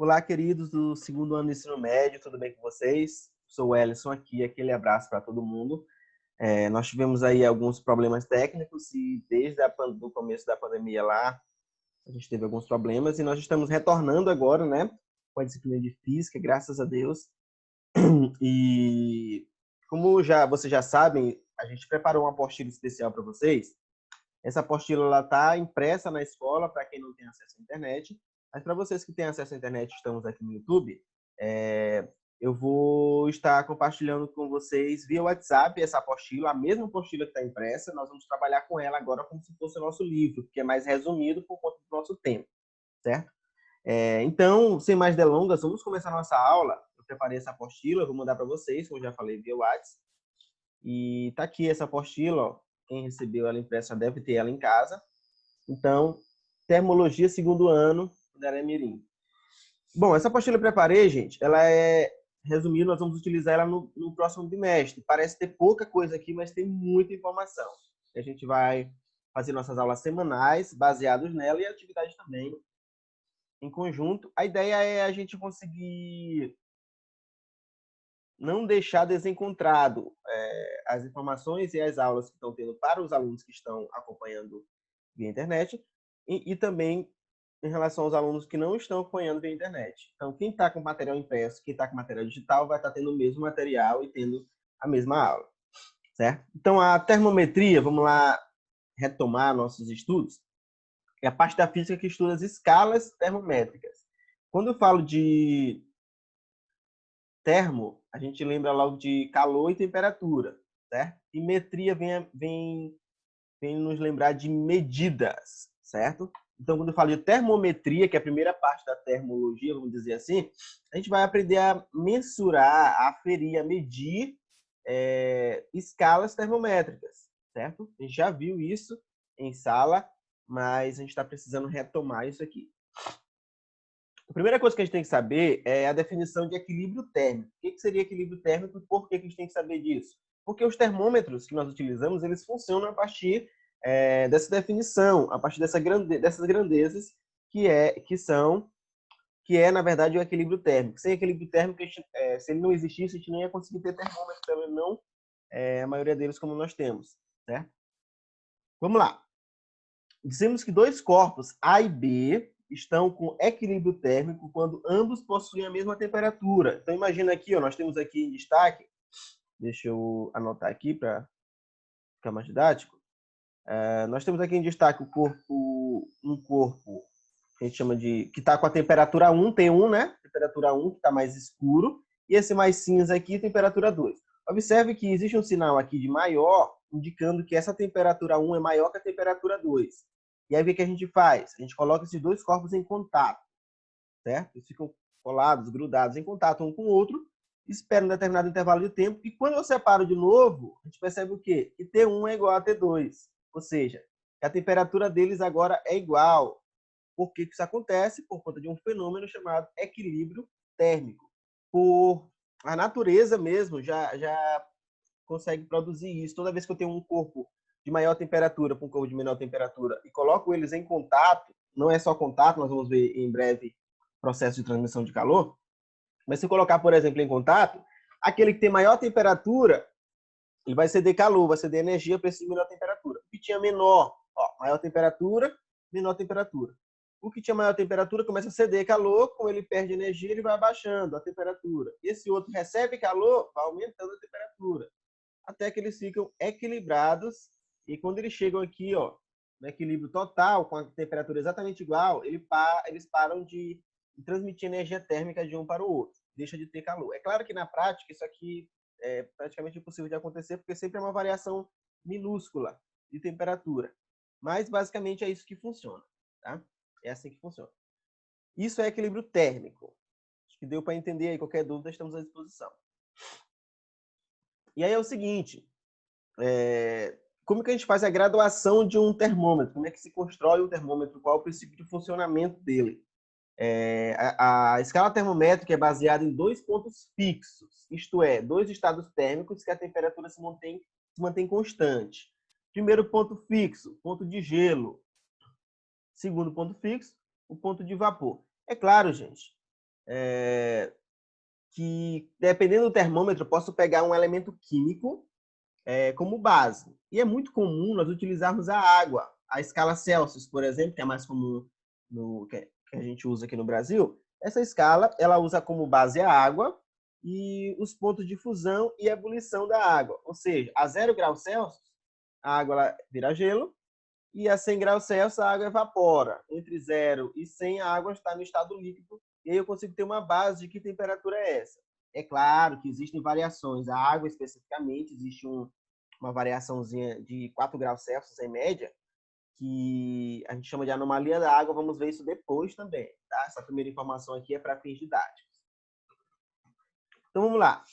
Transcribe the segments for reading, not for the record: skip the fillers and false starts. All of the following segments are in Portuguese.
Olá, queridos do segundo ano do ensino médio, tudo bem com vocês? Sou o Ellison aqui, aquele abraço para todo mundo. Nós tivemos aí alguns problemas técnicos e desde o começo da pandemia lá, a gente teve alguns problemas e nós estamos retornando agora, né, com a disciplina de física, graças a Deus. E como vocês já sabem, a gente preparou uma apostila especial para vocês. Essa apostila está impressa na escola para quem não tem acesso à internet. Mas para vocês que têm acesso à internet, estamos aqui no YouTube, eu vou estar compartilhando com vocês via WhatsApp essa apostila, a mesma apostila que está impressa. Nós vamos trabalhar com ela agora como se fosse o nosso livro, que é mais resumido por conta do nosso tempo, certo? Então, sem mais delongas, vamos começar a nossa aula. Eu preparei essa apostila, eu vou mandar para vocês, como eu já falei, via WhatsApp. E tá aqui essa apostila, ó. Quem recebeu ela impressa deve ter ela em casa. Então, termologia segundo ano da Aramirim. Bom, essa apostila eu preparei, gente, ela é, resumindo, nós vamos utilizar ela no próximo bimestre. Parece ter pouca coisa aqui, mas tem muita informação. A gente vai fazer nossas aulas semanais, baseados nela, e atividades também em conjunto. A ideia é a gente conseguir não deixar desencontrado as informações e as aulas que estão tendo para os alunos que estão acompanhando via internet e também em relação aos alunos que não estão acompanhando via internet. Então, quem está com material impresso, quem está com material digital, vai estar tendo o mesmo material e tendo a mesma aula, certo? Então, a termometria, vamos lá retomar nossos estudos, é a parte da física que estuda as escalas termométricas. Quando eu falo de termo, a gente lembra logo de calor e temperatura, certo? E metria vem nos lembrar de medidas, certo? Então, quando eu falo de termometria, que é a primeira parte da termologia, vamos dizer assim, a gente vai aprender a mensurar, a aferir, a medir escalas termométricas, certo? A gente já viu isso em sala, mas a gente está precisando retomar isso aqui. A primeira coisa que a gente tem que saber é a definição de equilíbrio térmico. O que seria equilíbrio térmico e por que a gente tem que saber disso? Porque os termômetros que nós utilizamos, eles funcionam a partir dessa definição, a partir dessas grandezas que é, na verdade, o equilíbrio térmico. Sem equilíbrio térmico, se ele não existisse, a gente nem ia conseguir ter termômetros, pelo menos não a maioria deles como nós temos, certo? Vamos lá. Dizemos que dois corpos, A e B, estão com equilíbrio térmico quando ambos possuem a mesma temperatura. Então, imagina aqui, ó, nós temos aqui em destaque, deixa eu anotar aqui para ficar mais didático. Nós temos aqui em destaque um corpo que a gente chama de, que está com a temperatura 1, T1, né? Temperatura 1, que está mais escuro, e esse mais cinza aqui, temperatura 2. Observe que existe um sinal aqui de maior, indicando que essa temperatura 1 é maior que a temperatura 2. E aí o que a gente faz? A gente coloca esses dois corpos em contato, certo? Eles ficam colados, grudados em contato um com o outro, espera um determinado intervalo de tempo, e quando eu separo de novo, a gente percebe o quê? Que T1 é igual a T2, ou seja, a temperatura deles agora é igual. Por que isso acontece? Por conta de um fenômeno chamado equilíbrio térmico. Por a natureza mesmo já consegue produzir isso. Toda vez que eu tenho um corpo de maior temperatura com um corpo de menor temperatura e coloco eles em contato, não é só contato, nós vamos ver em breve processo de transmissão de calor, mas se eu colocar, por exemplo, em contato, aquele que tem maior temperatura, ele vai ceder calor, vai ceder energia para esse de menor temperatura. O que tinha menor, maior temperatura, menor temperatura. O que tinha maior temperatura começa a ceder calor, como ele perde energia, ele vai abaixando a temperatura. Esse outro recebe calor, vai aumentando a temperatura, até que eles ficam equilibrados. E quando eles chegam aqui, ó, no equilíbrio total, com a temperatura exatamente igual, eles param de transmitir energia térmica de um para o outro. Deixa de ter calor. É claro que na prática isso aqui é praticamente impossível de acontecer, porque sempre é uma variação minúscula de temperatura. Mas basicamente é isso que funciona, tá? É assim que funciona. Isso é equilíbrio térmico. Acho que deu para entender aí. Qualquer dúvida, estamos à disposição. E aí é o seguinte, como que a gente faz a graduação de um termômetro? Como é que se constrói um termômetro? Qual é o princípio de funcionamento dele? A escala termométrica é baseada em dois pontos fixos, isto é, dois estados térmicos que a temperatura se mantém constante. Primeiro ponto fixo, ponto de gelo. Segundo ponto fixo, o ponto de vapor. É claro, gente, que, dependendo do termômetro, eu posso pegar um elemento químico como base. E é muito comum nós utilizarmos a água. A escala Celsius, por exemplo, que é mais comum que a gente usa aqui no Brasil, essa escala ela usa como base a água e os pontos de fusão e ebulição da água. Ou seja, a 0 graus Celsius, a água ela vira gelo, e a 100 graus Celsius a água evapora. Entre 0 e 100 a água está no estado líquido, e aí eu consigo ter uma base de que temperatura é essa. É claro que existem variações. A água, especificamente, existe uma variaçãozinha de 4 graus Celsius em média, que a gente chama de anomalia da água. Vamos ver isso depois também. Tá? Essa primeira informação aqui é para fins didáticos. Então, vamos lá.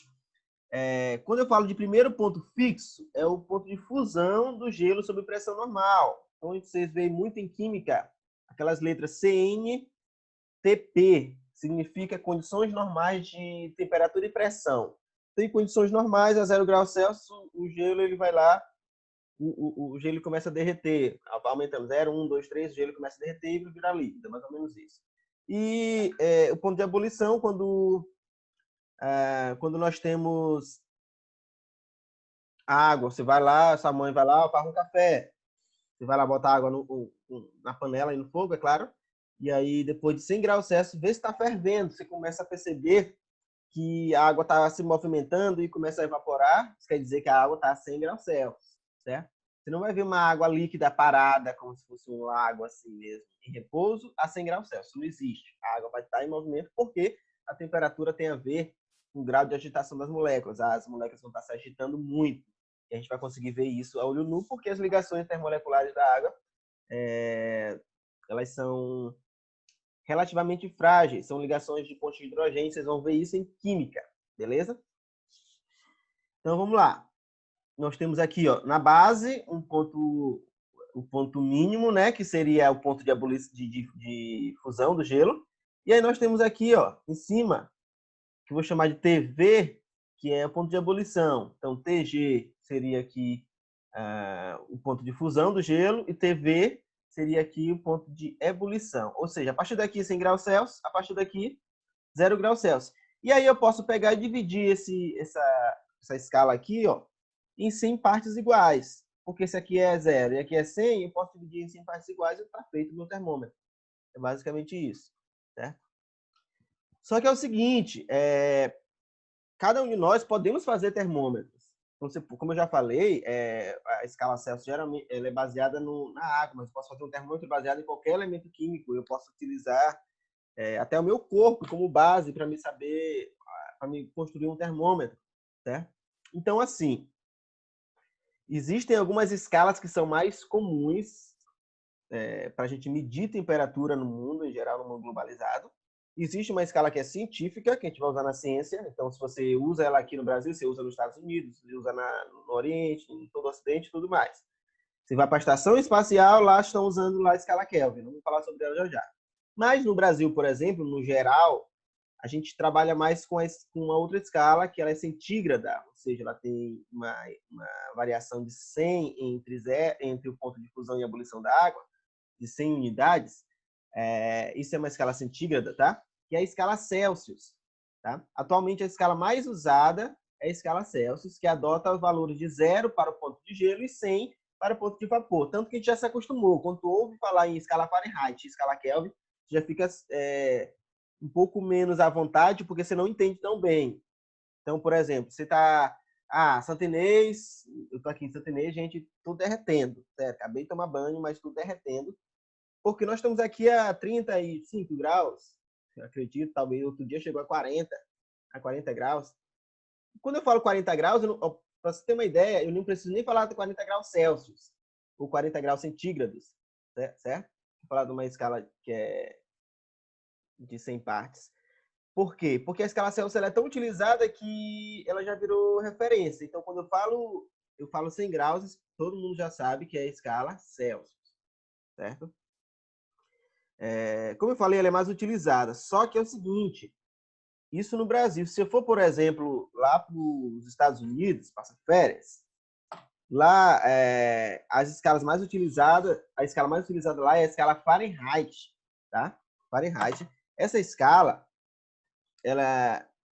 Quando eu falo de primeiro ponto fixo, é o ponto de fusão do gelo sob pressão normal. Então, vocês veem muito em química aquelas letras CN, TP, significa condições normais de temperatura e pressão. Então, em condições normais, a 0 graus Celsius, o gelo ele vai lá, o gelo começa a derreter. Aumentando 0, 1, 2, 3, o gelo começa a derreter e vira líquido, mais ou menos isso. E o ponto de ebulição, quando nós temos água, você vai lá, sua mãe vai lá, faz um café. Você vai lá botar água na panela e no fogo, é claro. E aí, depois de 100 graus Celsius, vê se está fervendo. Você começa a perceber que a água está se movimentando e começa a evaporar. Isso quer dizer que a água está a 100 graus Celsius, certo? Você não vai ver uma água líquida parada, como se fosse uma água assim mesmo, em repouso, a 100 graus Celsius. Não existe. A água vai estar em movimento porque a temperatura tem a ver com o grau de agitação das moléculas. As moléculas vão estar se agitando muito. E a gente vai conseguir ver isso a olho nu, porque as ligações termoleculares da água elas são relativamente frágeis, são ligações de pontos de hidrogênio, vocês vão ver isso em química, beleza? Então vamos lá. Nós temos aqui, ó, na base, o ponto mínimo, né, que seria o ponto de fusão do gelo. E aí nós temos aqui, ó, em cima, que eu vou chamar de TV, que é o ponto de ebulição. Então, TG seria aqui o ponto de fusão do gelo e TV seria aqui o ponto de ebulição. Ou seja, a partir daqui 100 graus Celsius, a partir daqui 0 graus Celsius. E aí eu posso pegar e dividir essa escala aqui, ó, em 100 partes iguais. Porque esse aqui é 0 e aqui é 100, eu posso dividir em 100 partes iguais e está feito o meu termômetro. É basicamente isso, certo? Só que é o seguinte, cada um de nós podemos fazer termômetros. Como eu já falei, a escala Celsius geralmente ela é baseada na água, mas eu posso fazer um termômetro baseado em qualquer elemento químico. Eu posso utilizar até o meu corpo como base para me saber, para me construir um termômetro, certo? Então, assim, existem algumas escalas que são mais comuns para a gente medir temperatura no mundo, em geral, no mundo globalizado. Existe uma escala que é científica, que a gente vai usar na ciência. Então, se você usa ela aqui no Brasil, você usa nos Estados Unidos, você usa no Oriente, em todo o Ocidente e tudo mais. Você vai para a estação espacial, lá estão usando lá a escala Kelvin. Não vou falar sobre ela já já. Mas no Brasil, por exemplo, no geral, a gente trabalha mais com uma outra escala, que ela é centígrada, ou seja, ela tem uma variação de 100 entre o ponto de fusão e ebulição da água, de 100 unidades. Isso é uma escala centígrada, tá? Que é a escala Celsius. Tá? Atualmente, a escala mais usada é a escala Celsius, que adota os valores de 0 para o ponto de gelo e 100 para o ponto de vapor. Tanto que a gente já se acostumou. Quando tu ouve falar em escala Fahrenheit e escala Kelvin, já fica um pouco menos à vontade, porque você não entende tão bem. Então, por exemplo, você está... Santo Inês, eu estou aqui em Santo Inês, gente, tudo derretendo. Certo? Acabei de tomar banho, mas tudo derretendo. Porque nós estamos aqui a 35 graus, eu acredito, talvez outro dia chegou a 40 graus. Quando eu falo 40 graus, para você ter uma ideia, eu não preciso nem falar de 40 graus Celsius ou 40 graus centígrados, certo? Vou falar de uma escala que é de 100 partes. Por quê? Porque a escala Celsius ela é tão utilizada que ela já virou referência. Então, quando eu falo 100 graus, todo mundo já sabe que é a escala Celsius, certo? Como eu falei, ela é mais utilizada. Só que é o seguinte, isso no Brasil, se eu for, por exemplo, lá para os Estados Unidos, passar férias, lá as escalas mais utilizadas, a escala mais utilizada lá é a escala Fahrenheit, tá? Fahrenheit. Essa escala,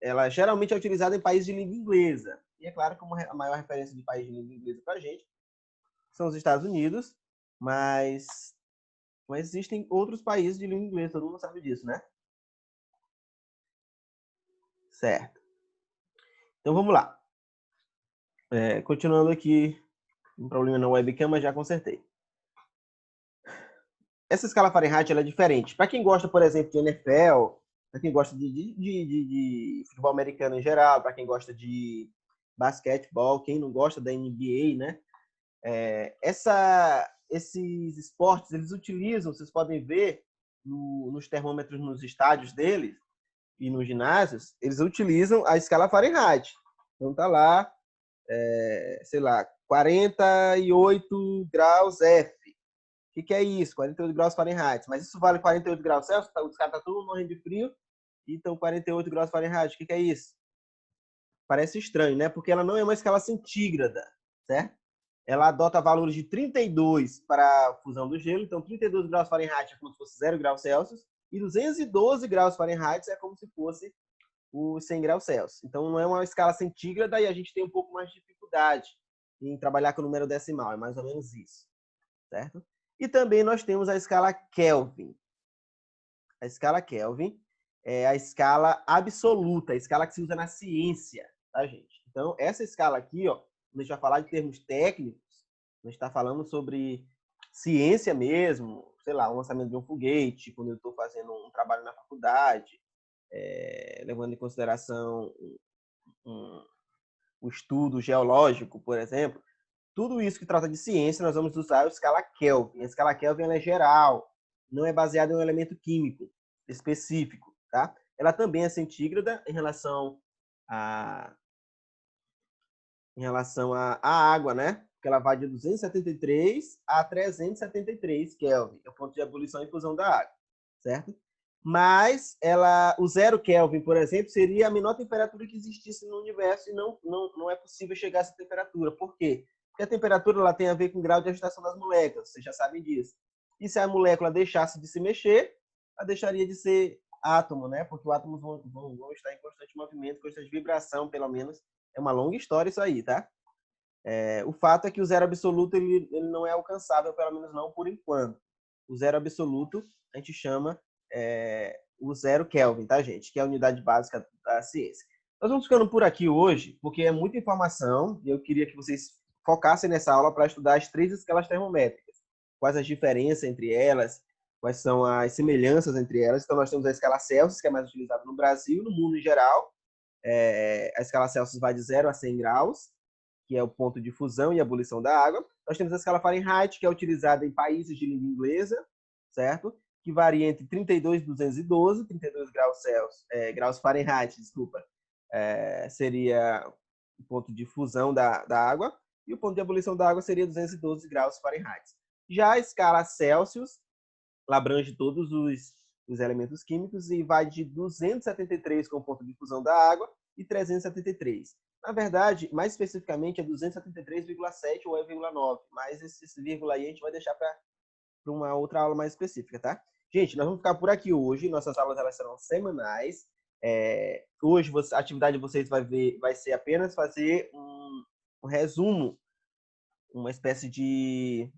ela geralmente é utilizada em países de língua inglesa. E é claro que a maior referência de país de língua inglesa para a gente são os Estados Unidos, mas existem outros países de língua inglesa, todo mundo sabe disso, né? Certo. Então vamos lá. Continuando aqui, um problema na webcam, mas já consertei. Essa escala Fahrenheit ela é diferente. Para quem gosta, por exemplo, de NFL, para quem gosta de futebol americano em geral, para quem gosta de basquetebol, quem não gosta da NBA, né? Esses esportes, eles utilizam, vocês podem ver nos termômetros nos estádios deles e nos ginásios, eles utilizam a escala Fahrenheit. Então tá lá, sei lá, 48 graus F. O que é isso? 48 graus Fahrenheit. Mas isso vale 48 graus Celsius? Os caras estão todos morrendo de frio e estão 48 graus Fahrenheit. O que é isso? Parece estranho, né? Porque ela não é uma escala centígrada, certo? Ela adota valores de 32 para a fusão do gelo. Então, 32 graus Fahrenheit é como se fosse 0 graus Celsius. E 212 graus Fahrenheit é como se fosse os 100 graus Celsius. Então, não é uma escala centígrada e a gente tem um pouco mais de dificuldade em trabalhar com o número decimal. É mais ou menos isso, certo? E também nós temos a escala Kelvin. A escala Kelvin é a escala absoluta, a escala que se usa na ciência, tá, gente? Então, essa escala aqui, ó, quando a gente vai falar de termos técnicos, a gente está falando sobre ciência mesmo, sei lá, o lançamento de um foguete, quando eu estou fazendo um trabalho na faculdade, levando em consideração o estudo geológico, por exemplo. Tudo isso que trata de ciência, nós vamos usar a escala Kelvin. A escala Kelvin ela é geral, não é baseada em um elemento químico específico, tá? Ela também é centígrada em relação à água, né? Porque ela vai de 273 a 373 Kelvin, é o ponto de ebulição e fusão da água, certo? Mas o 0 Kelvin, por exemplo, seria a menor temperatura que existisse no universo e não é possível chegar a essa temperatura. Por quê? Porque a temperatura ela tem a ver com o grau de agitação das moléculas, vocês já sabem disso. E se a molécula deixasse de se mexer, ela deixaria de ser átomo, né? Porque os átomos vão estar em constante movimento, constante vibração, pelo menos. É uma longa história isso aí, tá? O fato é que o zero absoluto ele não é alcançável, pelo menos não por enquanto. O zero absoluto a gente chama o 0 Kelvin, tá, gente? Que é a unidade básica da ciência. Nós vamos ficando por aqui hoje, porque é muita informação e eu queria que vocês focassem nessa aula para estudar as 3 escalas termométricas. Quais as diferenças entre elas, quais são as semelhanças entre elas. Então, nós temos a escala Celsius, que é mais utilizada no Brasil, no mundo em geral. A escala Celsius vai de 0 a 100 graus, que é o ponto de fusão e ebulição da água. Nós temos a escala Fahrenheit, que é utilizada em países de língua inglesa, certo? Que varia entre 32 e 212, 32 graus Celsius, graus Fahrenheit, desculpa, seria o ponto de fusão da água, e o ponto de ebulição da água seria 212 graus Fahrenheit. Já a escala Celsius, ela abrange todos os elementos químicos e vai de 273 com o ponto de fusão da água e 373. Na verdade, mais especificamente, é 273,7 ou 0,9, mas esse vírgula aí a gente vai deixar para uma outra aula mais específica, tá? Gente, nós vamos ficar por aqui hoje. Nossas aulas elas serão semanais. Hoje a atividade de vocês vai ser apenas fazer um resumo, uma espécie de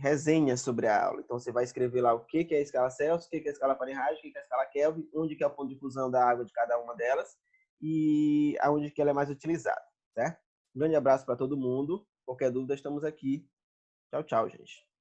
resenha sobre a aula. Então, você vai escrever lá o que é a escala Celsius, o que é a escala Fahrenheit, o que é a escala Kelvin, onde que é o ponto de fusão da água de cada uma delas e aonde que ela é mais utilizada, certo? Um grande abraço para todo mundo. Qualquer dúvida, estamos aqui. Tchau, tchau, gente.